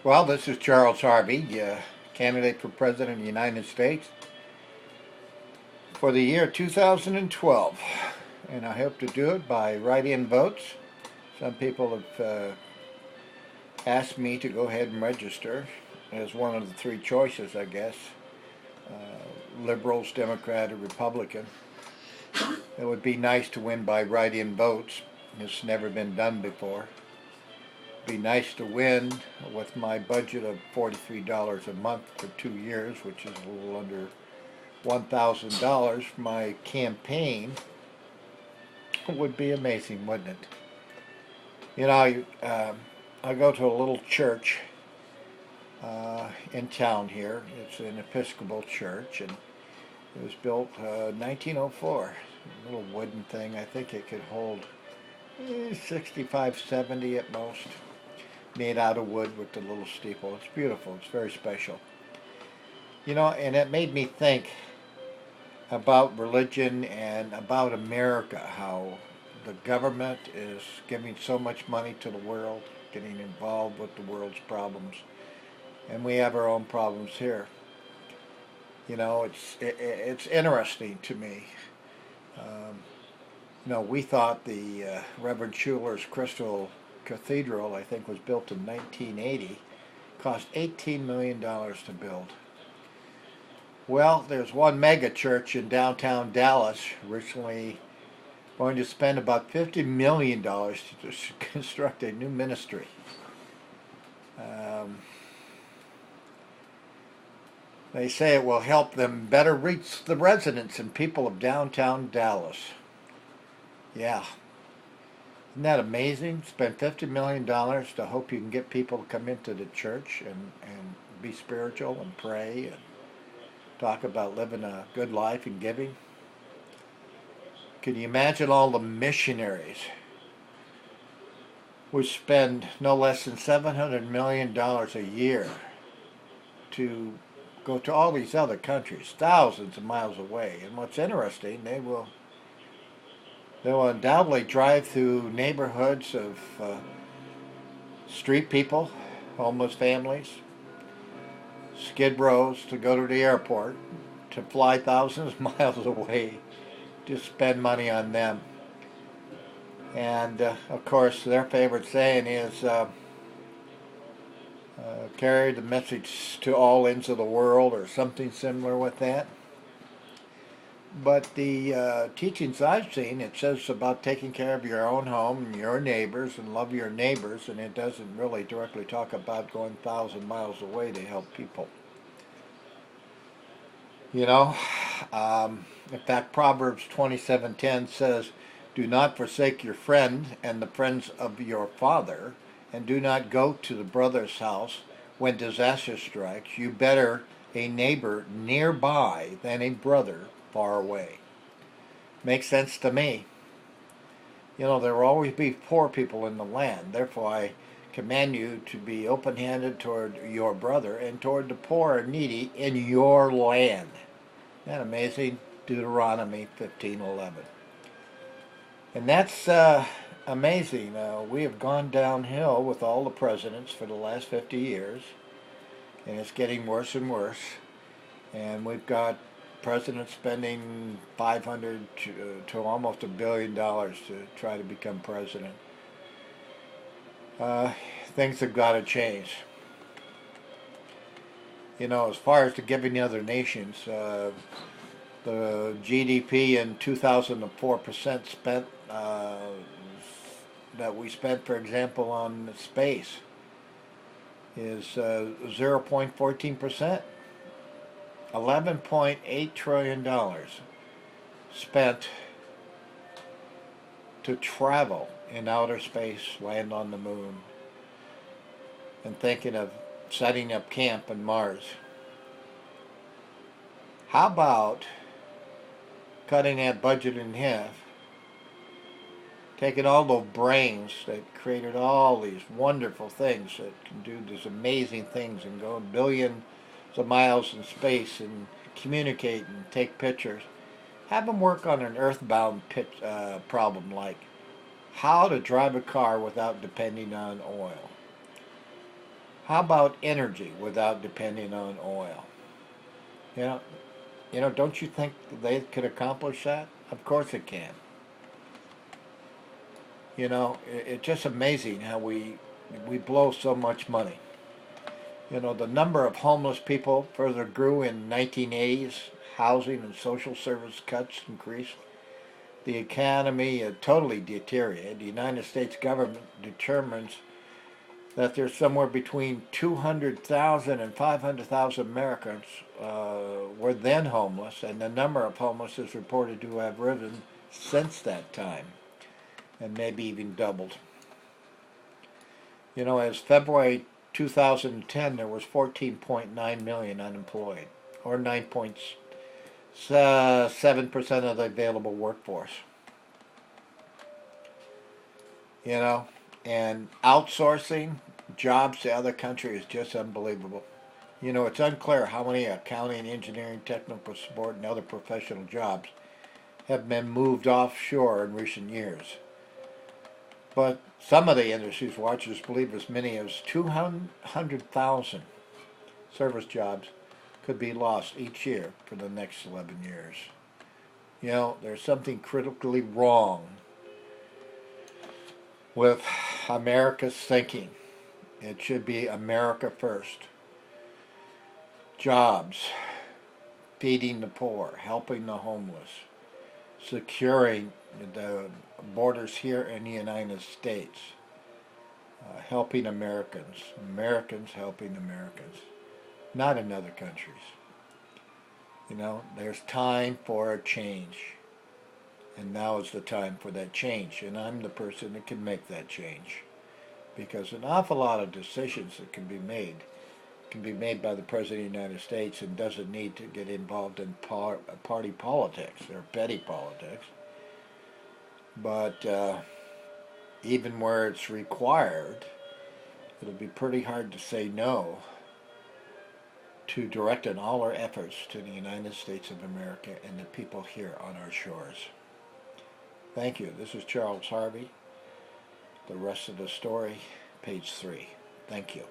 Well, this is Charles Harvey, candidate for President of the United States for the year 2012. And I hope to do it by write-in votes. Some people have asked me to go ahead and register as one of the three choices, I guess. Liberals, Democrat, or Republican. It would be nice to win by write-in votes. It's never been done before. Be nice to win with my budget of $43 a month for 2 years, which is a little under $1,000 for my campaign. Would be amazing, wouldn't it? You know, I go to a little church in town here. It's an Episcopal church, and it was built 1904. A little wooden thing. I think it could hold 65, 70 at most. Made out of wood with the little steeple. It's beautiful. It's very special. You know, and it made me think about religion and about America, how the government is giving so much money to the world, getting involved with the world's problems, and we have our own problems here. You know, it's interesting to me. We thought the Reverend Schuler's Crystal Cathedral, I think, was built in 1980, cost $18 million to build. Well, there's one mega church in downtown Dallas recently going to spend about $50 million to construct a new ministry. They say it will help them better reach the residents and people of downtown Dallas. Yeah. Isn't that amazing? Spend $50 million to hope you can get people to come into the church and be spiritual and pray and talk about living a good life and giving. Can you imagine all the missionaries who spend no less than $700 million a year to go to all these other countries, thousands of miles away? And what's interesting, they will undoubtedly drive through neighborhoods of street people, homeless families, skid rows to go to the airport, to fly thousands of miles away to spend money on them. And of course, their favorite saying is carry the message to all ends of the world, or something similar with that. But the teachings I've seen, it says about taking care of your own home and your neighbors and love your neighbors, and it doesn't really directly talk about going 1,000 miles away to help people. You know, in fact, Proverbs 27:10 says, "Do not forsake your friend and the friends of your father, and do not go to the brother's house when disaster strikes. You better a neighbor nearby than a brother far away." Makes sense to me. You know, there will always be poor people in the land. Therefore, I command you to be open-handed toward your brother and toward the poor and needy in your land. Isn't that amazing? Deuteronomy 15:11. And that's amazing. We have gone downhill with all the presidents for the last 50 years, and it's getting worse and worse. And we've got presidents spending 500 to almost $1 billion to try to become president. Things have got to change. You know, as far as the giving to other nations, the GDP in 2004% spent that we spent, for example, on space is 0.14%. $11.8 trillion spent to travel in outer space, land on the moon, and thinking of setting up camp on Mars. How about cutting that budget in half, taking all those brains that created all these wonderful things that can do these amazing things and go billions of miles in space and communicate and take pictures, have them work on an earthbound problem like how to drive a car without depending on oil. How about energy without depending on oil? You know, don't you think they could accomplish that? Of course it can. It's just amazing how we blow so much money. The number of homeless people further grew in 1980s. Housing and social service cuts increased. The economy totally deteriorated. The United States government determines that there's somewhere between 200,000 and 500,000 Americans were then homeless, and the number of homeless is reported to have risen since that time, and maybe even doubled. As February 2010, there was 14.9 million unemployed, or 9.7% of the available workforce. And outsourcing jobs to other countries is just unbelievable. It's unclear how many accounting, engineering, technical support, and other professional jobs have been moved offshore in recent years. But some of the industry's watchers believe as many as 200,000 service jobs could be lost each year for the next 11 years. There's something critically wrong with America's thinking. It should be America first. Jobs, feeding the poor, helping the homeless, securing the borders here in the United States, helping Americans, Americans helping Americans, not in other countries. There's time for a change. And now is the time for that change. And I'm the person that can make that change. Because an awful lot of decisions that can be made by the President of the United States and doesn't need to get involved in party politics or petty politics. But even where it's required, it'll be pretty hard to say no to directing all our efforts to the United States of America and the people here on our shores. Thank you. This is Charles Harvey. The rest of the story, page 3. Thank you.